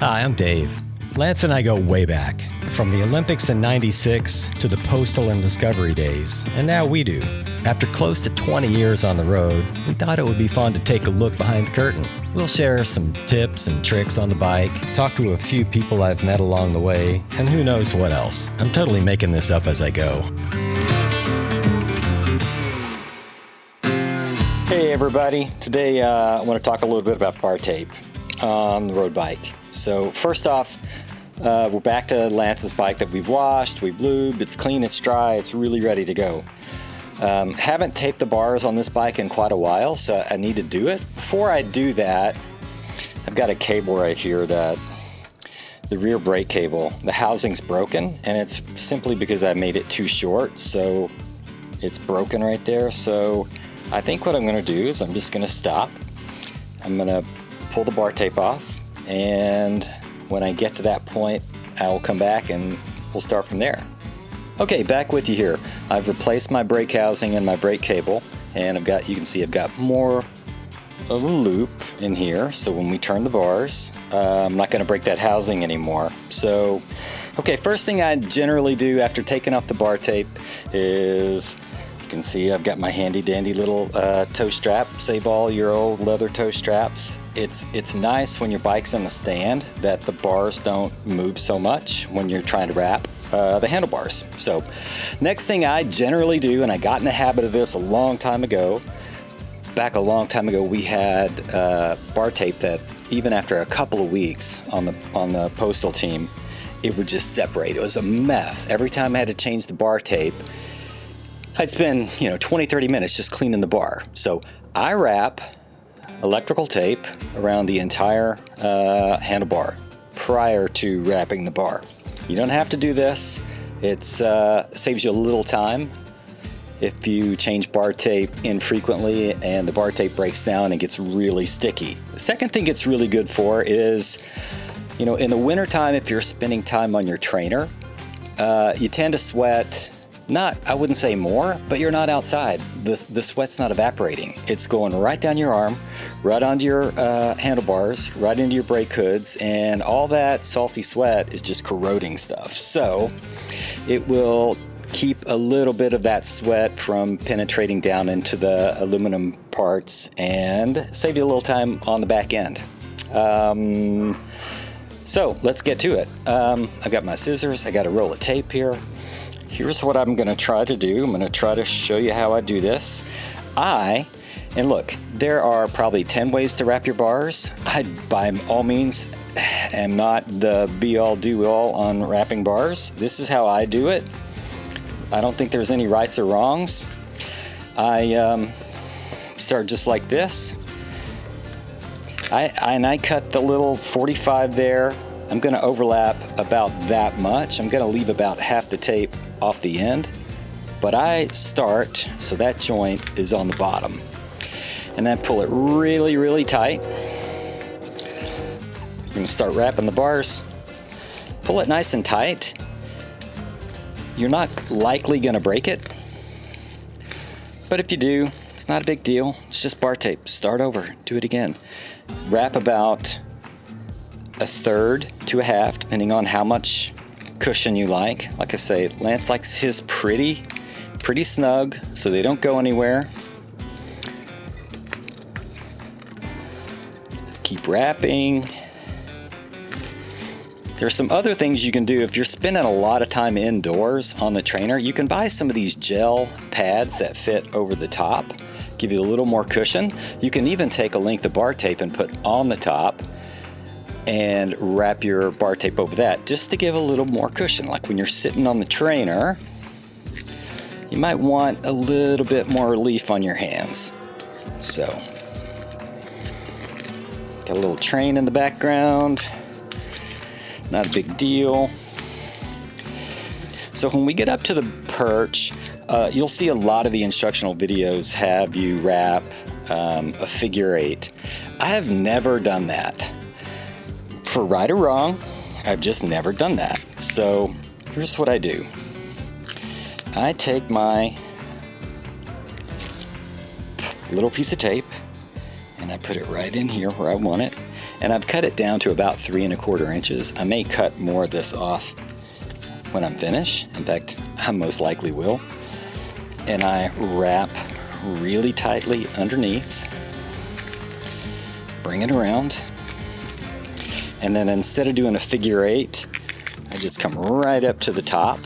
Hi, I'm Dave. Lance and I go way back, from the Olympics in '96 to the Postal and Discovery days, and now we do. After close to 20 years on the road, we thought it would be fun to take a look behind the curtain. We'll share some tips and tricks on the bike, talk to a few people I've met along the way, and who knows what else. I'm totally making this up as I go. Hey everybody, today I want to talk a little bit about bar tape on the road bike. So first off, we're back to Lance's bike that we've washed, we've lubed, it's clean, it's dry, it's really ready to go. Haven't taped the bars on this bike in quite a while, so I need to do it. Before I do that, I've got a cable right here, that the rear brake cable, the housing's broken, and it's simply because I made it too short, so it's broken right there. So I think what I'm going to do is I'm just going to stop. I'm going to pull the bar tape off, and when I get to that point, I will come back and we'll start from there. Okay, back with you here. I've replaced my brake housing and my brake cable, and you can see I've got more of a loop in here, so when we turn the bars, I'm not going to break that housing anymore. So, okay, first thing I generally do after taking off the bar tape is, you can see I've got my handy dandy little toe strap. Save all your old leather toe straps. It's nice when your bike's in the stand that the bars don't move so much when you're trying to wrap the handlebars. So next thing I generally do, and I got in the habit of this a long time ago, we had bar tape that even after a couple of weeks on the postal team, it would just separate. It was a mess. Every time I had to change the bar tape, I'd spend 20-30 minutes just cleaning the bar. So I wrap electrical tape around the entire handlebar prior to wrapping the bar. You don't have to do this. It saves you a little time if you change bar tape infrequently and the bar tape breaks down and gets really sticky. The second thing it's really good for is, in the wintertime, if you're spending time on your trainer, you tend to sweat. I wouldn't say more, but you're not outside. The sweat's not evaporating. It's going right down your arm, right onto your handlebars, right into your brake hoods, and all that salty sweat is just corroding stuff. So it will keep a little bit of that sweat from penetrating down into the aluminum parts and save you a little time on the back end. So let's get to it. I've got my scissors, I got a roll of tape here. Here's what I'm going to try to do. I'm going to try to show you how I do this. And look, there are probably 10 ways to wrap your bars. I, by all means, am not the be-all, do-all on wrapping bars. This is how I do it. I don't think there's any rights or wrongs. I start just like this. I cut the little 45 there. I'm going to overlap about that much. I'm going to leave about half the tape off the end, but I start so that joint is on the bottom, and then pull it really, really tight. You're going to start wrapping the bars. Pull it nice and tight. You're not likely going to break it, but if you do, it's not a big deal. It's just bar tape. Start over. Do it again. Wrap about a third to a half, depending on how much cushion you like. Like I say, Lance likes his pretty snug, so they don't go anywhere. Keep wrapping. There's some other things you can do if you're spending a lot of time indoors on the trainer. You can buy some of these gel pads that fit over the top, give you a little more cushion. You can even take a length of bar tape and put on the top and wrap your bar tape over that, just to give a little more cushion. Like when you're sitting on the trainer, you might want a little bit more relief on your hands. So, got a little train in the background, not a big deal. So when we get up to the perch, you'll see a lot of the instructional videos have you wrap a figure 8. I have never done that. For right or wrong, I've just never done that. So here's what I do. I take my little piece of tape and I put it right in here where I want it. And I've cut it down to about 3 1/4 inches. I may cut more of this off when I'm finished. In fact, I most likely will. And I wrap really tightly underneath, bring it around, and then instead of doing a figure 8, I just come right up to the top.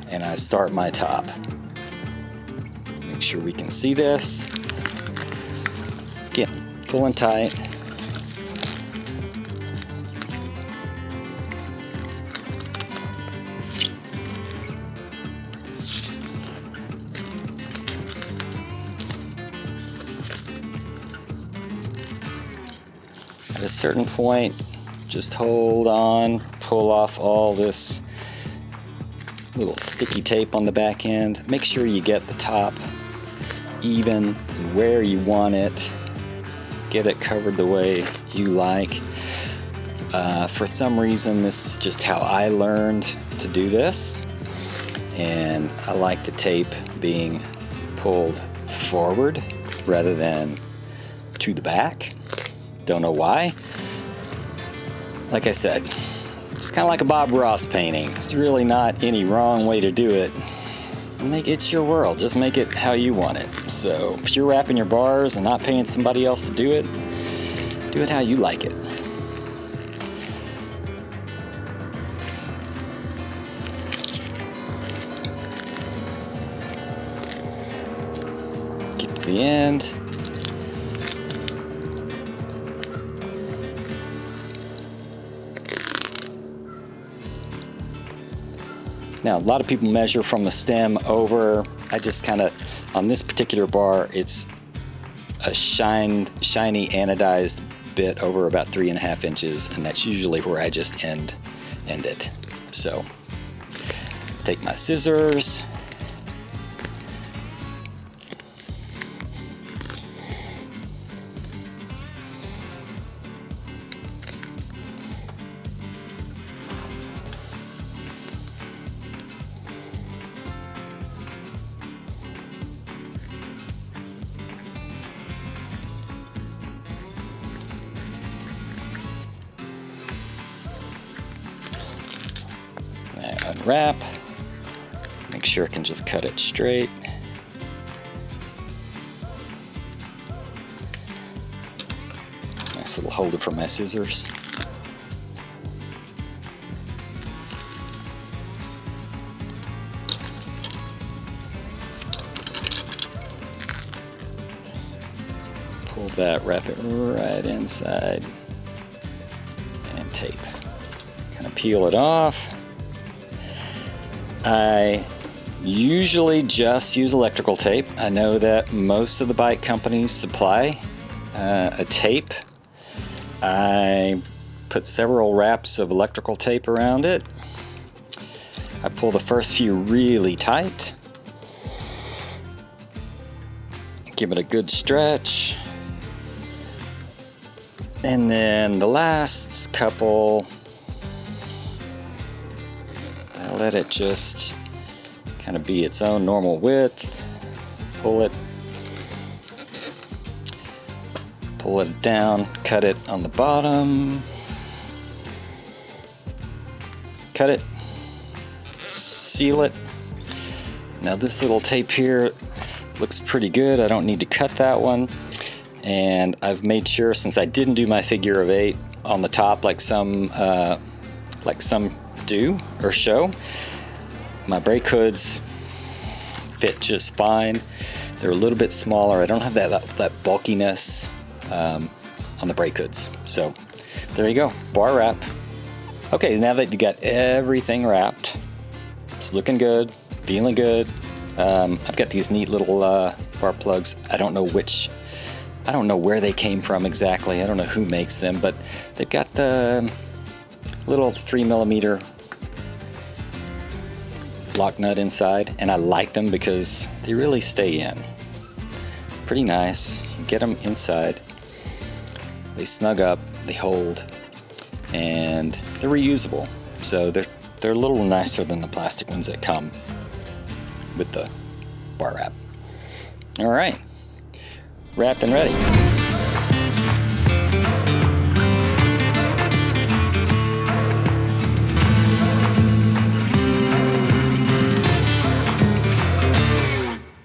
And I start my top. Make sure we can see this. Again, pulling tight. At a certain point, just hold on, pull off all this little sticky tape on the back end. Make sure you get the top even where you want it. Get it covered the way you like. For some reason, this is just how I learned to do this. And I like the tape being pulled forward rather than to the back. Don't know why. Like I said, it's kind of like a Bob Ross painting. There's really not any wrong way to do it. It's your world. Just make it how you want it. So if you're wrapping your bars and not paying somebody else to do it how you like it. Get to the end. Now, a lot of people measure from the stem over. I just kind of, on this particular bar, it's a shiny anodized bit over about 3 1/2 inches, and that's usually where I just end it. So, take my scissors. Unwrap, make sure I can just cut it straight. Nice little holder for my scissors. Pull that, wrap it right inside, and tape. Kind of peel it off. I usually just use electrical tape. I know that most of the bike companies supply a tape. I put several wraps of electrical tape around it. I pull the first few really tight. Give it a good stretch. And then the last couple, I let it just kind of be its own normal width. Pull it down, cut it on the bottom, cut it, seal it. Now this little tape here looks pretty good. I don't need to cut that one. And I've made sure, since I didn't do my figure of 8 on the top like some do or show, my brake hoods fit just fine. They're a little bit smaller. I don't have that bulkiness on the brake hoods. So there you go, bar wrap. Okay, now that you got everything wrapped, it's looking good, feeling good. I've got these neat little bar plugs. I don't know where they came from exactly. I don't know who makes them, but they've got the little 3mm lock nut inside, and I like them because they really stay in. Pretty nice. You get them inside, they snug up, they hold, and they're reusable. So they're a little nicer than the plastic ones that come with the bar wrap. All right, wrapped and ready.